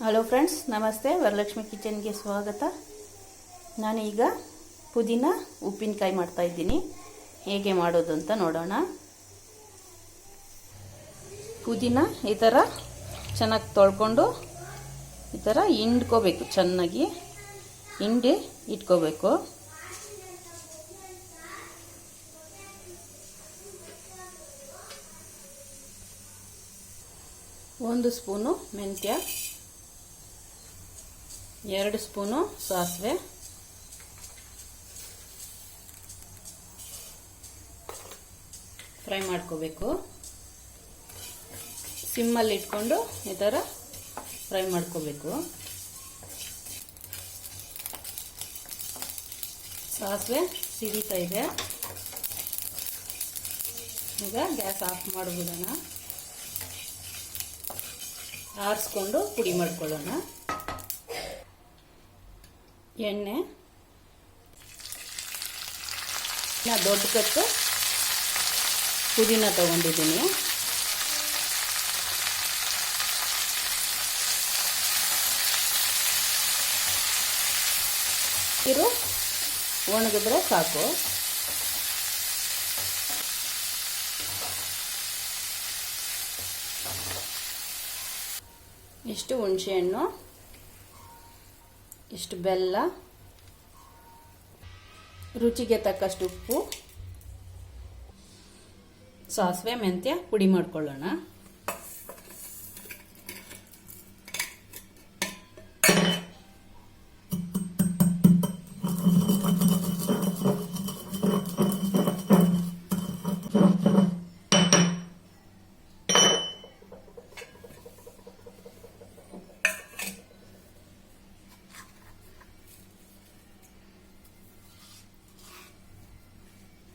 Hello friends, ನಮಸ್ತೆ. ವರಲಕ್ಷ್ಮಿ ಕಿಚನ್ಗೆ ಸ್ವಾಗತ. ನಾನೀಗ ಪುದೀನ ಉಪ್ಪಿನಕಾಯಿ ಮಾಡ್ತಾಯಿದ್ದೀನಿ. ಹೇಗೆ ಮಾಡೋದು ಅಂತ ನೋಡೋಣ. ಪುದೀನ ಈ ಥರ ಚೆನ್ನಾಗಿ ತೊಳ್ಕೊಂಡು ಈ ಥರ ಹಿಂಡ್ಕೋಬೇಕು. ಚೆನ್ನಾಗಿ ಹಿಂಡಿ ಇಟ್ಕೋಬೇಕು. ಒಂದು ಸ್ಪೂನು ಮೆಂತ್ಯ, 2 ಸ್ಪೂನು ಸಾಸಿವೆ, ಫ್ರೈ ಮಾಡ್ಕೋಬೇಕು. ಸಿಮ್ಮಲ್ಲಿ ಇಟ್ಕೊಂಡು ಈ ಥರ ಫ್ರೈ ಮಾಡ್ಕೋಬೇಕು. ಸಾಸಿವೆ ಸಿಡಿತಾ ಇದೆ. ಈಗ ಗ್ಯಾಸ್ ಆಫ್ ಮಾಡಿಬಿಡೋಣ. ಆರಿಸ್ಕೊಂಡು ಪುಡಿ ಮಾಡ್ಕೊಳ್ಳೋಣ. ಎಣ್ಣೆ, ದೊಡ್ಡ ಕಟ್ಟು ಪುದೀನ ತಗೊಂಡಿದ್ದೀನಿ. ನೀರು ಒಣಗಿದ್ರೆ ಸಾಕು. ಇಷ್ಟು ಹುಣಸೆಹಣ್ಣು, ಇಷ್ಟು ಬೆಲ್ಲ, ರುಚಿಗೆ ತಕ್ಕಷ್ಟು ಉಪ್ಪು, ಸಾಸಿವೆ ಮೆಂತ್ಯ ಪುಡಿ ಮಾಡ್ಕೊಳ್ಳೋಣ.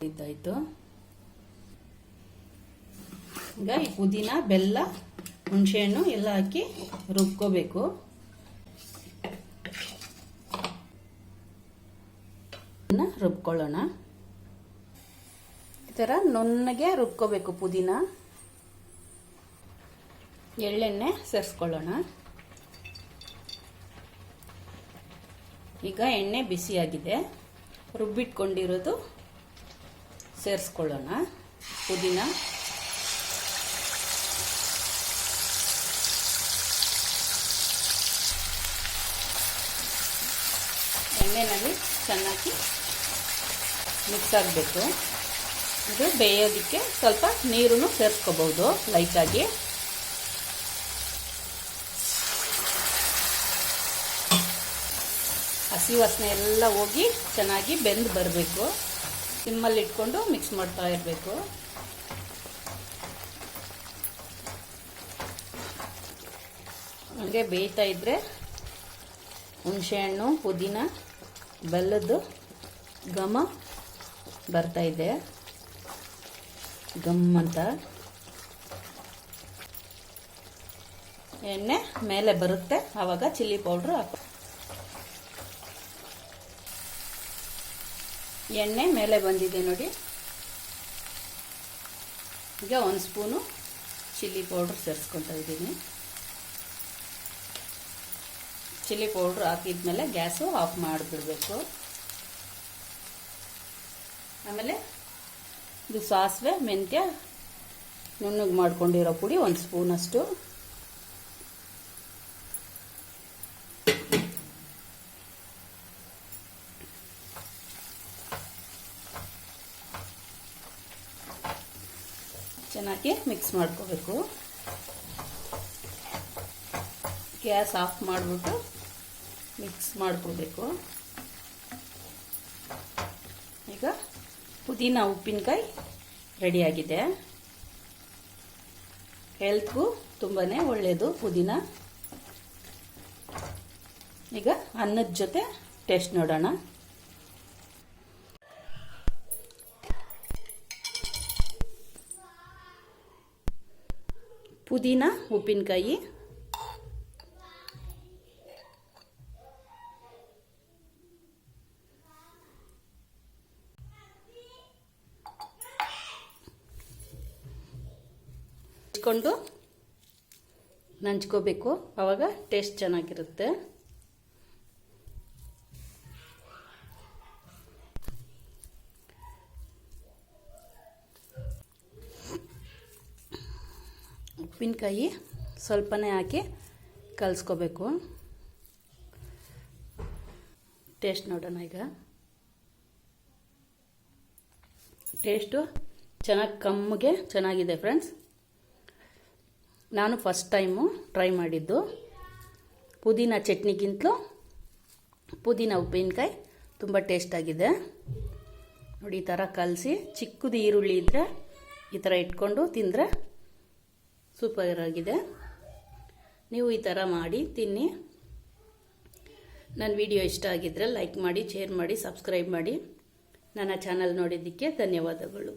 ಇದಾಯಿತು. ಈಗ ಈ ಪುದೀನ, ಬೆಲ್ಲ, ಹುಣಸೆಹಣ್ಣು ಎಲ್ಲ ಹಾಕಿ ರುಬ್ಕೋಬೇಕು. ರುಬ್ಕೊಳ್ಳೋಣ. ಈ ಥರ ನುಣ್ಣಗೆ ರುಬ್ಕೋಬೇಕು ಪುದೀನ. ಎಳ್ಳೆಣ್ಣೆ ಸೇರಿಸ್ಕೊಳ್ಳೋಣ. ಈಗ ಎಣ್ಣೆ ಬಿಸಿಯಾಗಿದೆ. ರುಬ್ಬಿಟ್ಕೊಂಡಿರೋದು ಸೇರಿಸ್ಕೊಳ್ಳೋಣ. ಪುದೀನ, ಎಣ್ಣೆನಲ್ಲಿ ಚೆನ್ನಾಗಿ ಮಿಕ್ಸ್ ಆಗಬೇಕು. ಇದು ಬೇಯೋದಕ್ಕೆ ಸ್ವಲ್ಪ ನೀರನ್ನು ಸೇರಿಸ್ಕೋಬಹುದು ಲೈಟಾಗಿ. ಹಸಿ ವಾಸನೆ ಎಲ್ಲ ಹೋಗಿ ಚೆನ್ನಾಗಿ ಬೆಂದು ಬರಬೇಕು. ಸಿಮ್ಮಲ್ಲಿ ಇಟ್ಕೊಂಡು ಮಿಕ್ಸ್ ಮಾಡ್ತಾ ಇರಬೇಕು. ಹಾಗೆ ಬೇಯ್ತಾ ಇದ್ರೆ ಹುಣಸೆಹಣ್ಣು, ಪುದೀನ, ಬೆಲ್ಲದ್ದು ಘಮ ಬರ್ತಾ ಇದೆ. ಗಮ್ ಅಂತ ಎಣ್ಣೆ ಮೇಲೆ ಬರುತ್ತೆ. ಆವಾಗ ಚಿಲ್ಲಿ ಪೌಡ್ರ್ ಹಾಕಿ. ಎಣ್ಣೆ ಮೇಲೆ ಬಂದಿದೆ ನೋಡಿ. ಈಗ 1 ಸ್ಪೂನು ಚಿಲ್ಲಿ ಪೌಡ್ರ್ ಸೇರಿಸ್ಕೊಳ್ತಾ ಇದ್ದೀನಿ. ಚಿಲ್ಲಿ ಪೌಡ್ರ್ ಹಾಕಿದ್ಮೇಲೆ ಗ್ಯಾಸು ಆಫ್ ಮಾಡಿಬಿಡಬೇಕು. ಆಮೇಲೆ ಇದು ಸಾಸಿವೆ ಮೆಂತ್ಯ ನುಣ್ಣಗೆ ಮಾಡ್ಕೊಂಡಿರೋ ಪುಡಿ 1 ಸ್ಪೂನಷ್ಟು, ಚೆನ್ನಾಗಿ ಮಿಕ್ಸ್ ಮಾಡ್ಕೋಬೇಕು. ಗ್ಯಾಸ್ ಆಫ್ ಮಾಡಿಬಿಟ್ಟು ಮಿಕ್ಸ್ ಮಾಡ್ಕೋಬೇಕು. ಈಗ ಪುದೀನ ಉಪ್ಪಿನಕಾಯಿ ರೆಡಿಯಾಗಿದೆ. ಹೆಲ್ತ್ಗೂ ತುಂಬಾ ಒಳ್ಳೆಯದು ಪುದೀನ. ಈಗ ಅನ್ನದ ಜೊತೆ ಟೇಸ್ಟ್ ನೋಡೋಣ. ಪುದೀನ ಉಪ್ಪಿನಕಾಯಿ, ಇಟ್ಕೊಂಡು ನಂಚ್ಕೋಬೇಕು, ಆವಾಗ ಟೇಸ್ಟ್ ಚೆನ್ನಾಗಿರುತ್ತೆ. ಉಪ್ಪಿನಕಾಯಿ ಸ್ವಲ್ಪನೇ ಹಾಕಿ ಕಲಿಸ್ಕೋಬೇಕು. ಟೇಸ್ಟ್ ನೋಡೋಣ ಈಗ. ಟೇಸ್ಟು ಕಮ್ಮಗೆ ಚೆನ್ನಾಗಿದೆ ಫ್ರೆಂಡ್ಸ್. ನಾನು ಫಸ್ಟ್ ಟೈಮು ಟ್ರೈ ಮಾಡಿದ್ದು. ಪುದೀನ ಚಟ್ನಿಗಿಂತಲೂ ಪುದೀನ ಉಪ್ಪಿನಕಾಯಿ ತುಂಬ ಟೇಸ್ಟಾಗಿದೆ. ನೋಡಿ, ಈ ಥರ ಕಲಸಿ ಚಿಕ್ಕದು ಈರುಳ್ಳಿ ಇದ್ದರೆ ಈ ಥರ ಇಟ್ಕೊಂಡು ತಿಂದರೆ ಸೂಪರ್ ಆಗಿದೆ. ನೀವು ಈ ಥರ ಮಾಡಿ ತಿನ್ನಿ. ನನ್ನ ವಿಡಿಯೋ ಇಷ್ಟ ಆಗಿದ್ದರೆ ಲೈಕ್ ಮಾಡಿ, ಶೇರ್ ಮಾಡಿ, ಸಬ್ಸ್ಕ್ರೈಬ್ ಮಾಡಿ. ನನ್ನ ಚಾನಲ್ ನೋಡಿದ್ದಕ್ಕೆ ಧನ್ಯವಾದಗಳು.